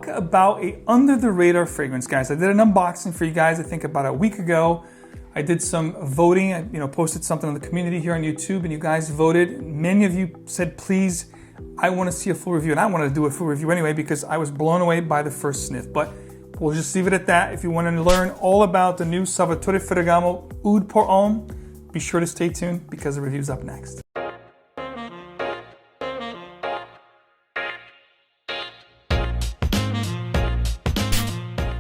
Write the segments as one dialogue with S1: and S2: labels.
S1: about a under-the-radar fragrance, guys. I did an unboxing for you guys, I think about a week ago. I did some voting. I posted something on the community here on YouTube, and you guys voted. Many of you said, please, I want to see a full review, and I wanted to do a full review anyway because I was blown away by the first sniff. But we'll just leave it at that. If you want to learn all about the new Salvatore Ferragamo Oud pour Homme, be sure to stay tuned because the review's up next.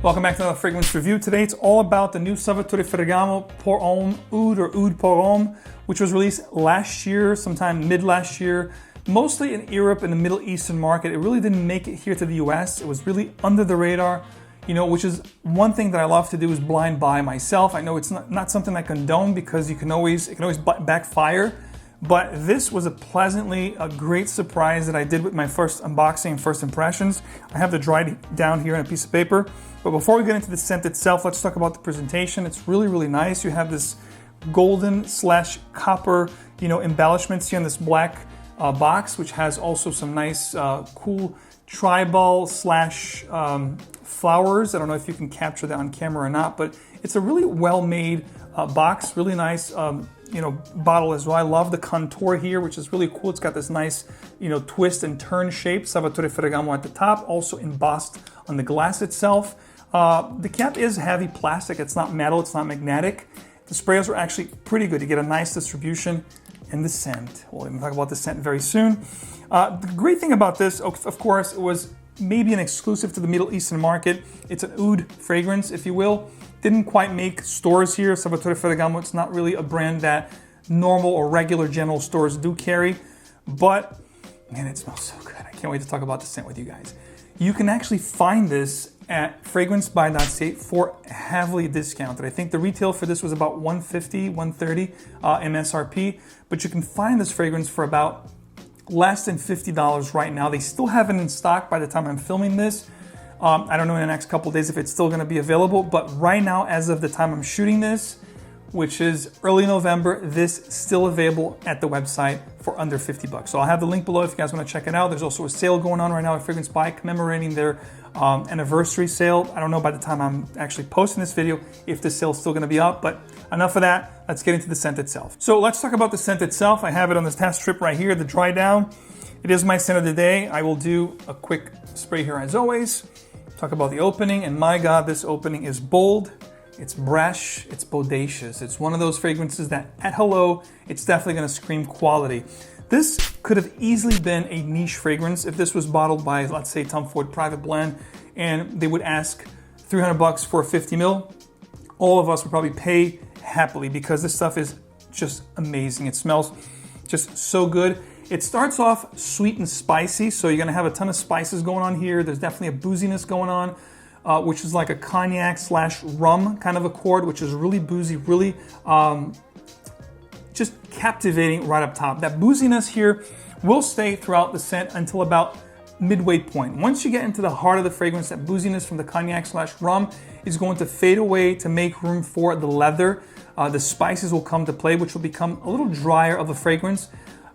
S1: Welcome back to another fragrance review. Today it's all about the new Salvatore Ferragamo Pour Homme Oud or Oud Pour Homme, which was released last year, sometime mid last year, mostly in Europe and the Middle Eastern market. It really didn't make it here to the US. It was really under the radar, which is one thing that I love to do is blind buy myself. I know it's not something I condone because it can always backfire. But this was a great surprise that I did with my first unboxing and first impressions. I have the dry down here on a piece of paper. But before we get into the scent itself, let's talk about the presentation. It's really, really nice. You have this golden / copper, embellishments here in this black box, which has also some nice, cool tribal / flowers. I don't know if you can capture that on camera or not, but it's a really well-made box, really nice, bottle as well. I love the contour here, which is really cool. It's got this nice, twist and turn shape. Salvatore Ferragamo at the top, also embossed on the glass itself. The cap is heavy plastic. It's not metal. It's not magnetic. The sprayers are actually pretty good. You get a nice distribution and the scent. We'll even talk about the scent very soon. The great thing about this, of course, it was maybe an exclusive to the Middle Eastern market. It's an oud fragrance, if you will. Didn't quite make stores here. Salvatore Ferragamo, it's not really a brand that normal or regular general stores do carry, but man, it smells so good. I can't wait to talk about the scent with you guys. You can actually find this at FRAGRANCEBUY.CA for heavily discounted. I think the retail for this was about $150, $130 MSRP, but you can find this fragrance for about less than $50 right now. They still have it in stock by the time I'm filming this. I don't know in the next couple days if it's still going to be available, but right now, as of the time I'm shooting this, which is early November, this is still available at the website for under 50 bucks. So I'll have the link below if you guys want to check it out. There's also a sale going on right now at FRAGRANCEBUY commemorating their anniversary sale. I don't know by the time I'm actually posting this video if the sale is still going to be up, but enough of that. Let's get into the scent itself. So let's talk about the scent itself. I have it on this test strip right here, the dry down. It is my scent of the day. I will do a quick spray here as always. Talk about the opening, and my God, this opening is bold, it's brash, it's bodacious. It's one of those fragrances that at hello, it's definitely gonna scream quality. This could have easily been a niche fragrance if this was bottled by, let's say, Tom Ford Private Blend, and they would ask 300 bucks for a 50 mil. All of us would probably pay happily because this stuff is just amazing. It smells just so good. It starts off sweet and spicy, so you're gonna have a ton of spices going on here. There's definitely a booziness going on, which is like a cognac / rum kind of accord, which is really boozy, really just captivating right up top. That booziness here will stay throughout the scent until about midway point. Once you get into the heart of the fragrance, that booziness from the cognac / rum is going to fade away to make room for the leather. The spices will come to play, which will become a little drier of a fragrance.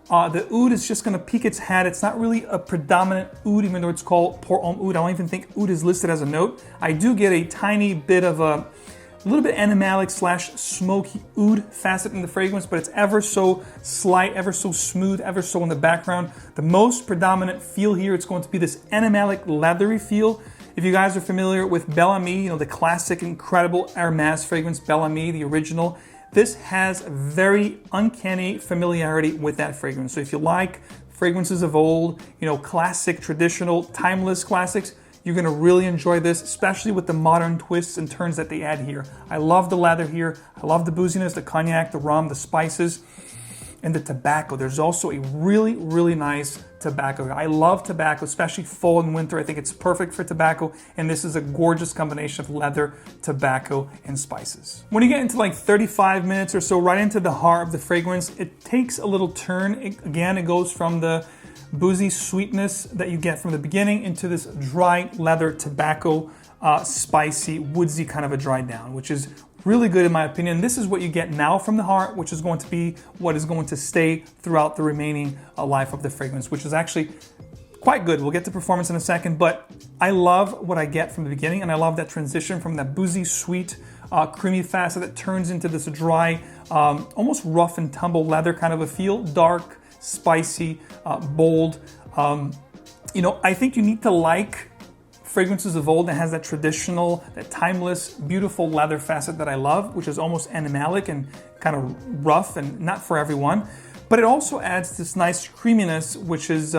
S1: The oud is just going to peek its head. It's not really a predominant oud, even though it's called Pour Homme Oud. I don't even think oud is listed as a note. I do get a tiny bit of a little bit animalic / smoky oud facet in the fragrance, but it's ever so slight, ever so smooth, ever so in the background. The most predominant feel here, it's going to be this animalic, leathery feel. If you guys are familiar with Bel Ami, the classic, incredible Hermès fragrance, Bel Ami, the original, this has very uncanny familiarity with that fragrance. So if you like fragrances of old, classic, traditional, timeless classics, you're gonna really enjoy this, especially with the modern twists and turns that they add here. I love the leather here. I love the booziness, the cognac, the rum, the spices, and the tobacco. There's also a really, really nice tobacco. I love tobacco, especially fall and winter. I think it's perfect for tobacco, and this is a gorgeous combination of leather, tobacco, and spices. When you get into like 35 minutes or so, right into the heart of the fragrance, it takes a little turn. It goes from the boozy sweetness that you get from the beginning into this dry leather, tobacco, spicy, woodsy kind of a dry down, which is really good in my opinion. This is what you get now from the heart, which is going to be what is going to stay throughout the remaining life of the fragrance, which is actually quite good. We'll get to performance in a second, but I love what I get from the beginning, and I love that transition from that boozy, sweet, creamy facet that turns into this dry, almost rough and tumble leather kind of a feel, dark, spicy, bold. You know, I think you need to like fragrances of oud that has that traditional, that timeless, beautiful leather facet that I love, which is almost animalic and kind of rough and not for everyone. But it also adds this nice creaminess, which is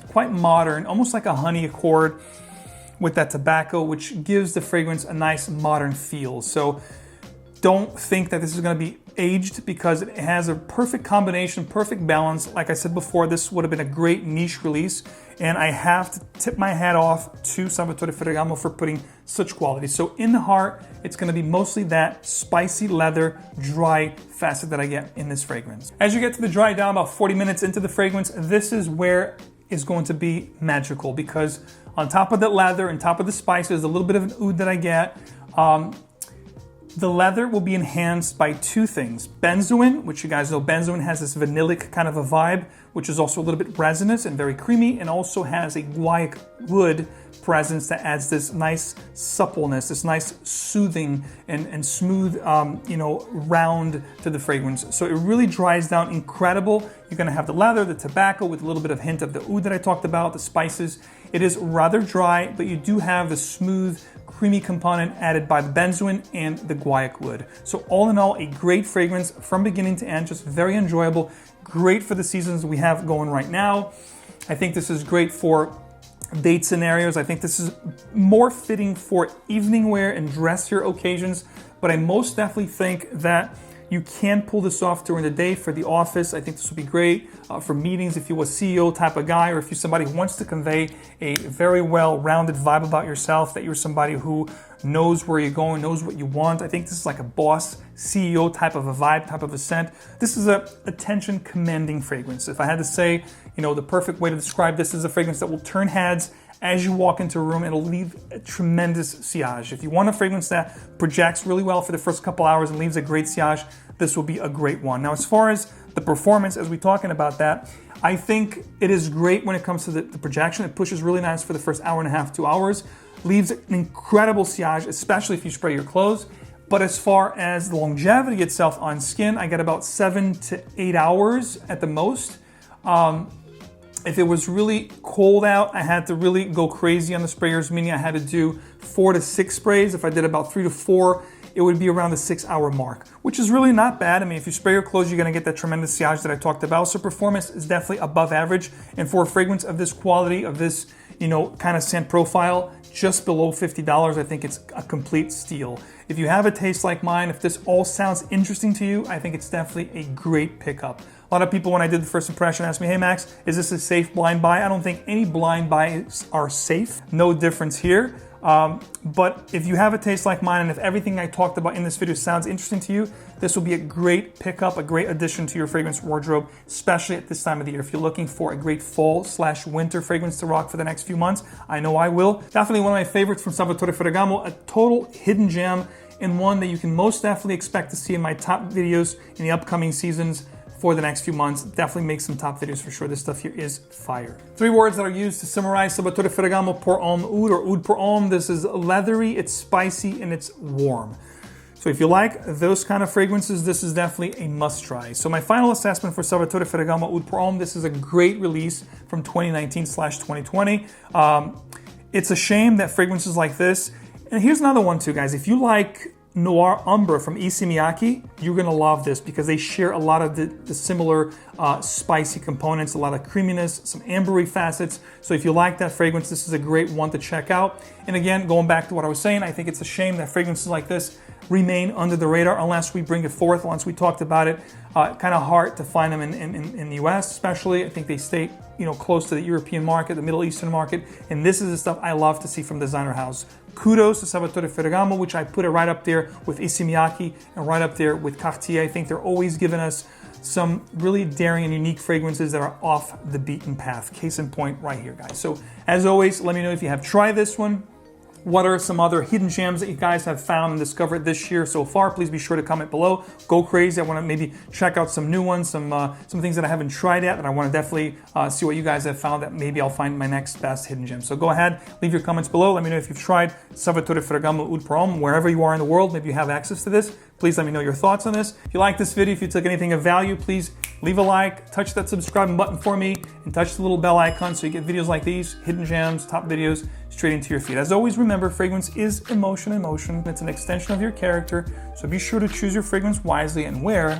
S1: quite modern, almost like a honey accord with that tobacco, which gives the fragrance a nice modern feel. So don't think that this is going to be aged, because it has a perfect combination, perfect balance. Like I said before, this would have been a great niche release, and I have to tip my hat off to Salvatore Ferragamo for putting such quality. So in the heart, it's going to be mostly that spicy leather, dry facet that I get in this fragrance. As you get to the dry down, about 40 minutes into the fragrance, this is where it's going to be magical, because on top of the leather and top of the spices, a little bit of an oud that I get. The leather will be enhanced by two things. Benzoin, which you guys know, benzoin has this vanillic kind of a vibe, which is also a little bit resinous and very creamy, and also has a guaiac wood presence that adds this nice suppleness, this nice soothing and smooth, you know, round to the fragrance. So it really dries down incredible. You're gonna have the leather, the tobacco with a little bit of hint of the oud that I talked about, the spices. It is rather dry, but you do have the smooth, creamy component added by the benzoin and the guaiac wood. So all in all, a great fragrance from beginning to end, just very enjoyable, great for the seasons we have going right now. I think this is great for date scenarios. I think this is more fitting for evening wear and dressier occasions, but I most definitely think that you can pull this off during the day for the office. I think this would be great for meetings if you're a CEO type of guy, or if you're somebody who wants to convey a very well-rounded vibe about yourself, that you're somebody who knows where you're going, knows what you want. I think this is like a boss, CEO type of a vibe, type of a scent. This is a attention-commanding fragrance. If I had to say, you know, the perfect way to describe this is a fragrance that will turn heads as you walk into a room. It'll leave a tremendous sillage. If you want a fragrance that projects really well for the first couple hours and leaves a great sillage, this will be a great one. Now, as far as the performance, as we're talking about that, I think it is great when it comes to the projection. It pushes really nice for the first hour and a half, 2 hours, leaves an incredible sillage, especially if you spray your clothes. But as far as the longevity itself on skin, I get about 7 to 8 hours at the most. If it was really cold out, I had to really go crazy on the sprayers, meaning I had to do 4 to 6 sprays. If I did about 3 to 4, it would be around the 6-hour mark, which is really not bad. I mean, if you spray your clothes, you're gonna get that tremendous sillage that I talked about. So performance is definitely above average. And for a fragrance of this quality, of this, you know, kind of scent profile, just below $50, I think it's a complete steal. If you have a taste like mine, if this all sounds interesting to you, I think it's definitely a great pickup. A lot of people, when I did the first impression, asked me, hey Max, is this a safe blind buy? I don't think any blind buys are safe. No difference here. But if you have a taste like mine, and if everything I talked about in this video sounds interesting to you, this will be a great pickup, a great addition to your fragrance wardrobe, especially at this time of the year. If you're looking for a great fall/winter fragrance to rock for the next few months, I know I will. Definitely one of my favorites from Salvatore Ferragamo, a total hidden gem, and one that you can most definitely expect to see in my top videos in the upcoming seasons for the next few months. Definitely make some top videos for sure. This stuff here is fire. 3 words that are used to summarize Salvatore Ferragamo Pour Homme Oud, or Oud Pour Homme. This is leathery, it's spicy, and it's warm. So if you like those kind of fragrances, this is definitely a must try. So my final assessment for Salvatore Ferragamo Oud Pour Homme, this is a great release from 2019/2020. It's a shame that fragrances like this, and here's another one too, guys. If you like Noir Umber from Issey Miyake, you're gonna love this, because they share a lot of the similar spicy components, a lot of creaminess, some ambery facets. So if you like that fragrance, this is a great one to check out. And again, going back to what I was saying, I think it's a shame that fragrances like this remain under the radar unless we bring it forth. Once we talked about it, kind of hard to find them in the US, especially. I think they stay, you know, close to the European market, the Middle Eastern market, and this is the stuff I love to see from designer house. Kudos to Salvatore Ferragamo, which I put it right up there with Issey Miyake and right up there with Cartier. I think they're always giving us some really daring and unique fragrances that are off the beaten path. Case in point right here, guys. So as always, let me know if you have tried this one. What are some other hidden gems that you guys have found and discovered this year so far? Please be sure to comment below. Go crazy. I want to maybe check out some new ones, some things that I haven't tried yet, and I want to definitely see what you guys have found that maybe I'll find my next best hidden gem. So go ahead, leave your comments below. Let me know if you've tried Salvatore Ferragamo Oud pour Homme, wherever you are in the world. Maybe you have access to this. Please let me know your thoughts on this. If you like this video, if you took anything of value, please leave a like, touch that subscribe button for me, and touch the little bell icon so you get videos like these, hidden gems, top videos, straight into your feed. As always, remember, fragrance is emotion in motion. It's an extension of your character, so be sure to choose your fragrance wisely and wear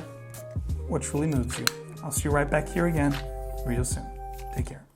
S1: what truly moves you. I'll see you right back here again real soon. Take care.